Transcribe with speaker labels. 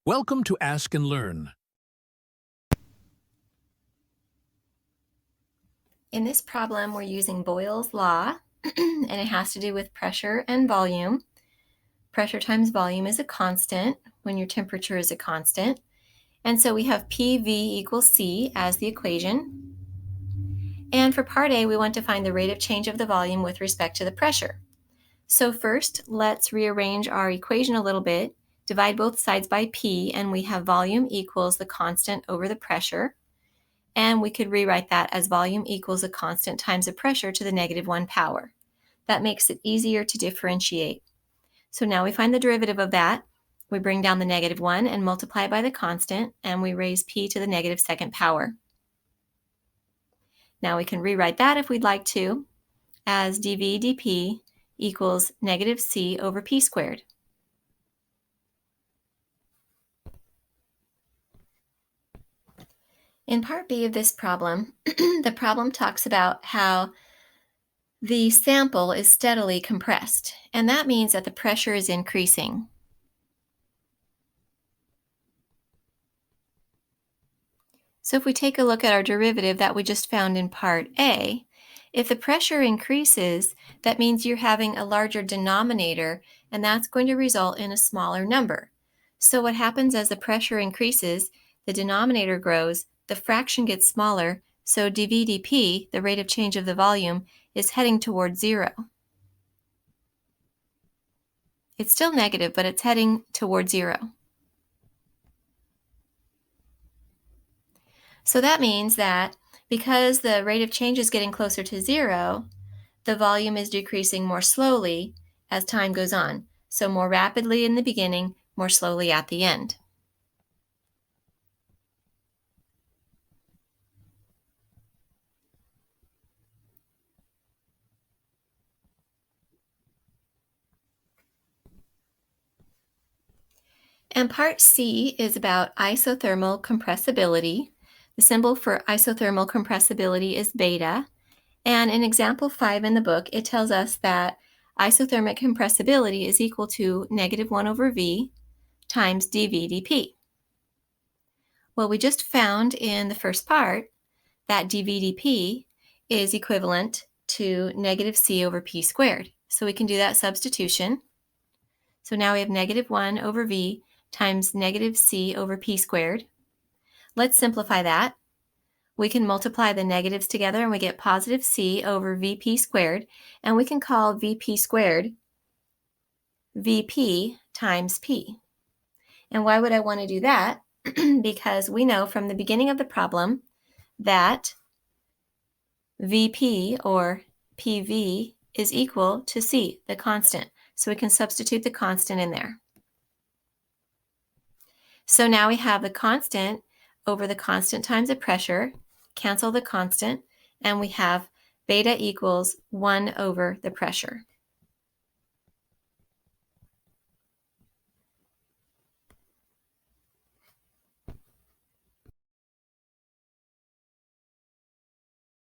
Speaker 1: Welcome to Ask and Learn.
Speaker 2: In this problem, we're using Boyle's law, and it has to do with pressure and volume. Pressure times volume is a constant when your temperature is a constant. And so we have PV equals C as the equation. And for part A, we want to find the rate of change of the volume with respect to the pressure. So first, let's rearrange our equation a little bit, divide both sides by P, and we have volume equals the constant over the pressure. And we could rewrite that as volume equals a constant times the pressure to the -1 power. That makes it easier to differentiate. So now we find the derivative of that. We bring down the -1 and multiply it by the constant, and we raise p to the -2nd power. Now we can rewrite that if we'd like to as dV dP equals -c over p squared. In part B of this problem, the problem talks about how the sample is steadily compressed, and that means that the pressure is increasing. So if we take a look at our derivative that we just found in part A, if the pressure increases, that means you're having a larger denominator, and that's going to result in a smaller number. So what happens as the pressure increases, the denominator grows, the fraction gets smaller, so dV dP, the rate of change of the volume, is heading towards 0. It's still negative, but it's heading towards 0. So that means that because the rate of change is getting closer to 0, the volume is decreasing more slowly as time goes on. So more rapidly in the beginning, more slowly at the end. And part C is about isothermal compressibility. The symbol for isothermal compressibility is beta. And in example 5 in the book, it tells us that isothermic compressibility is equal to -1 over V times dV dP. Well, we just found in the first part that dV dP is equivalent to -c over p squared. So we can do that substitution. So now we have -1 over V times -c over p squared. Let's simplify that. We can multiply the negatives together and we get positive c over Vp squared, and we can call Vp squared Vp times p. And why would I want to do that? Because we know from the beginning of the problem that Vp, or PV, is equal to c, the constant. So we can substitute the constant in there. So now we have the constant over the constant times the pressure, cancel the constant, and we have beta equals 1 over the pressure.